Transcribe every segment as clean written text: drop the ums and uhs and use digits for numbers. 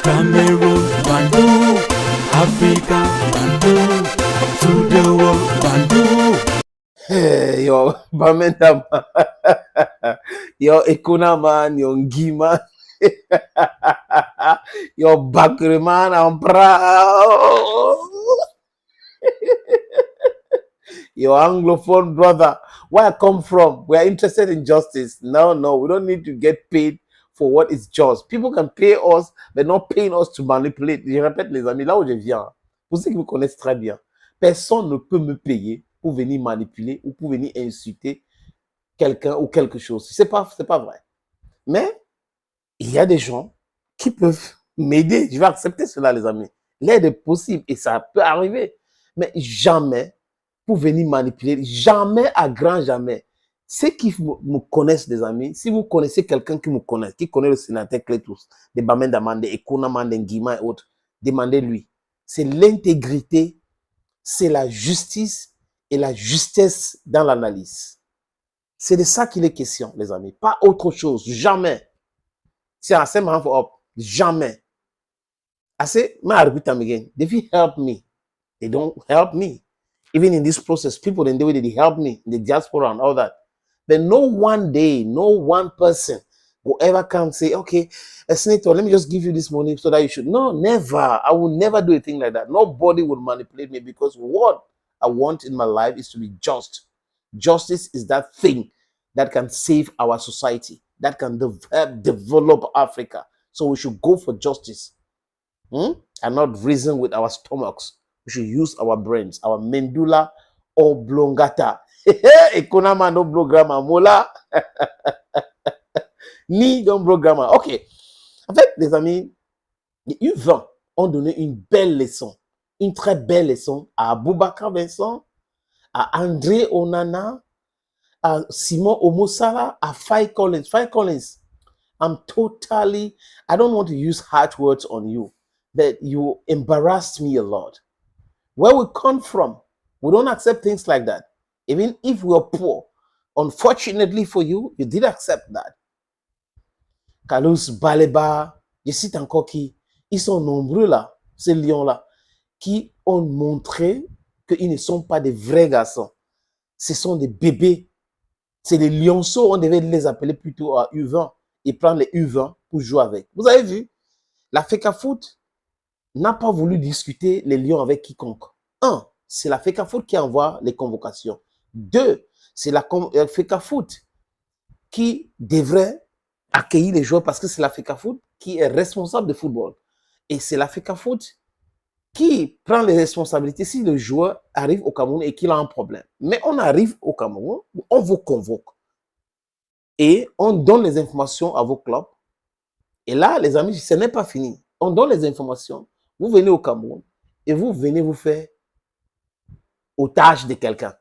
Cameroon, Bandung, Africa, Bandung, to the world, Bandung. Hey, yo, Bamenda man. Yo, Ekuna man, yo, Ngi man. Yo, Bakri man, I'm proud. Your Anglophone brother, where I come from, we are interested in justice. No, no, we don't need to get paid for what is just. People can pay us, but not paying us to manipulate. Je répète, les amis, là où je viens, pour ceux qui me connaissent très bien, personne ne peut me payer pour venir manipuler ou pour venir insulter quelqu'un ou quelque chose. C'est pas vrai. Mais il y a des gens qui peuvent m'aider. Je vais accepter cela, les amis. L'aide est possible et ça peut arriver. Mais jamais pour venir manipuler, jamais à grand jamais. Ceux qui me connaissent, les amis, si vous connaissez quelqu'un qui me connaît, qui connaît le sénateur Clétus, des Bamenda Mande, Ekuna Mande, Nguima et autres, demandez-lui. C'est l'intégrité, c'est la justice et la justesse dans l'analyse. C'est de ça qu'il est question, les amis. Pas autre chose. Jamais. C'est assez marrant for up. Jamais. Assez, my arbitre again. If you help me, they don't help me. Even in this process, people in the way they help me, the diaspora and all that. But no one day, no one person will ever come say, okay, Senator, let me just give you this money so that you should. No, never. I will never do a thing like that. Nobody will manipulate me because what I want in my life is to be just. Justice is that thing that can save our society, that can develop Africa. So we should go for justice and not reason with our stomachs. We should use our brains, our medulla oblongata. Ekonama no programma mola. Ni don programma. Ok. En fait, les amis, les U20 ont donné une belle leçon, une très belle leçon à Boubacar Vincent, à André Onana, à Simon Omosala, à Faye Collins. Faye Collins, I don't want to use hard words on you, but you embarrassed me a lot. Where we come from, we don't accept things like that. Even if we are poor, unfortunately for you, you did accept that. Kalous, Baleba, je cite encore qui, ils sont nombreux là, ces lions-là, qui ont montré qu'ils ne sont pas des vrais garçons. Ce sont des bébés. C'est les lionceaux, on devait les appeler plutôt à U20 et prendre les U20 pour jouer avec. Vous avez vu, la FECAFOOT n'a pas voulu discuter les lions avec quiconque. Un, c'est la FECAFOOT qui envoie les convocations. Deux, c'est la FECAFOOT qui devrait accueillir les joueurs parce que c'est la FECAFOOT qui est responsable de football. Et c'est la FECAFOOT qui prend les responsabilités si le joueur arrive au Cameroun et qu'il a un problème. Mais on arrive au Cameroun, on vous convoque et on donne les informations à vos clubs. Et là, les amis, ce n'est pas fini. On donne les informations, vous venez au Cameroun et vous venez vous faire otage de quelqu'un.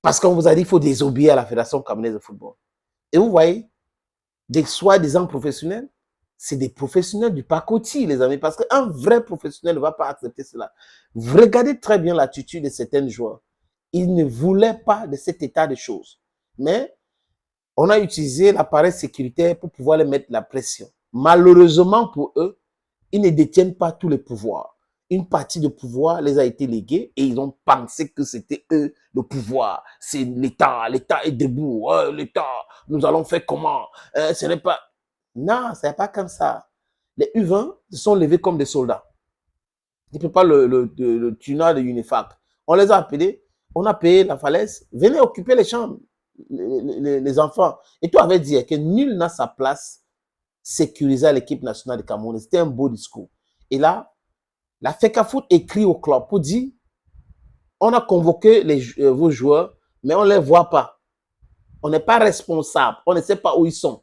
Parce qu'on vous a dit qu'il faut désobéir à la Fédération camerounaise de football. Et vous voyez, des soi-disant professionnels, c'est des professionnels du pacotille, les amis, parce qu'un vrai professionnel ne va pas accepter cela. Vous regardez très bien l'attitude de certains joueurs. Ils ne voulaient pas de cet état de choses. Mais on a utilisé l'appareil sécuritaire pour pouvoir les mettre la pression. Malheureusement pour eux, ils ne détiennent pas tous les pouvoirs. Une partie de pouvoir les a été léguée et ils ont pensé que c'était eux le pouvoir. C'est l'État, l'État est debout. Oh, l'État, nous allons faire comment? Ce n'est pas... Non, ce n'est pas comme ça. Les U20 se sont levés comme des soldats. Ils ne peuvent pas le tunnel de UNIFAC. On les a appelés, on a payé la falaise. Venez occuper les chambres, les enfants. Et toi avais dit que nul n'a sa place sécurisée à l'équipe nationale de Cameroun. C'était un beau discours. Et là, la FECAFOOT écrit au club pour dire on a convoqué vos joueurs, mais on ne les voit pas. On n'est pas responsable. On ne sait pas où ils sont.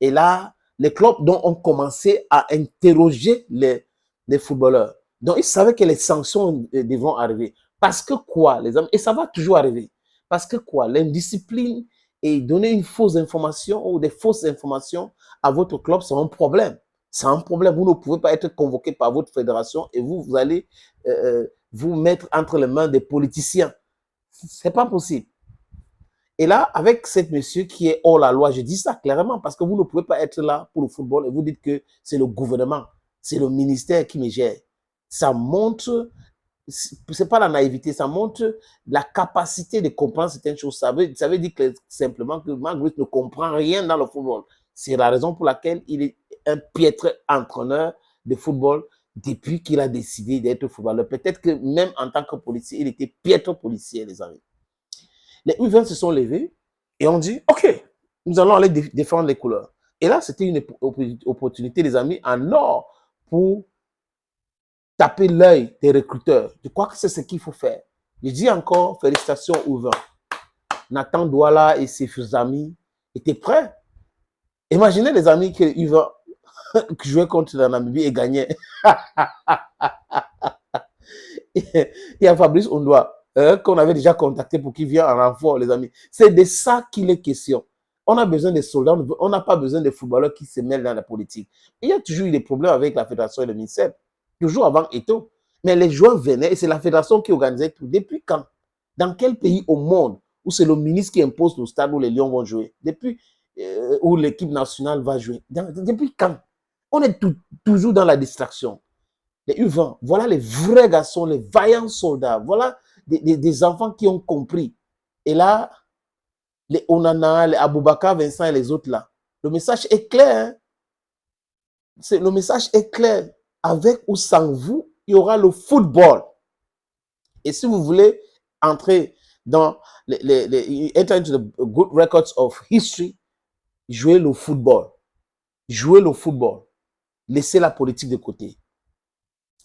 Et là, les clubs ont commencé à interroger les footballeurs. Donc, ils savaient que les sanctions devront arriver. Parce que quoi, les amis? Et ça va toujours arriver. Parce que quoi? L'indiscipline et donner une fausse information ou des fausses informations à votre club, c'est un problème. C'est un problème. Vous ne pouvez pas être convoqué par votre fédération et vous allez vous mettre entre les mains des politiciens. C'est pas possible. Et là, avec cet monsieur qui est hors la loi, je dis ça clairement parce que vous ne pouvez pas être là pour le football et vous dites que c'est le gouvernement. c'est le ministère qui me gère. Ça montre, c'est pas la naïveté, ça montre la capacité de comprendre certaines choses. Ça veut dire que, simplement que Mark ne comprend rien dans le football. C'est la raison pour laquelle il est un piètre entraîneur de football depuis qu'il a décidé d'être footballeur. Peut-être que même en tant que policier, il était piètre policier, les amis. Les U20 se sont levés et ont dit, OK, nous allons aller défendre les couleurs. Et là, c'était une opportunité, les amis, en or pour taper l'œil des recruteurs. Je crois que c'est ce qu'il faut faire. Je dis encore, félicitations U20. Nathan Douala et ses amis étaient prêts. Imaginez les amis que U20 jouait contre la Namibie et gagnait. Il y a Fabrice Ondoa, qu'on avait déjà contacté pour qu'il vienne en renfort, les amis. C'est de ça qu'il est question. On a besoin de soldats, on n'a pas besoin de footballeurs qui se mêlent dans la politique. Il y a toujours eu des problèmes avec la fédération et le ministère, toujours avant Eto'o. Mais les joueurs venaient et c'est la fédération qui organisait tout. Depuis quand? Dans quel pays au monde où c'est le ministre qui impose le stade où les Lions vont jouer? Depuis où l'équipe nationale va jouer? Depuis quand? On est toujours dans la distraction. Les U20, voilà les vrais garçons, les vaillants soldats. Voilà des enfants qui ont compris. Et là, les Onana, les Aboubakar, Vincent et les autres là, le message est clair. Hein? Le message est clair. Avec ou sans vous, il y aura le football. Et si vous voulez entrer dans enter into the good records of history, jouez le football. Jouez le football. Laissez la politique de côté.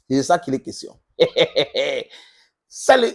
C'est de ça qu'il est question. Salut!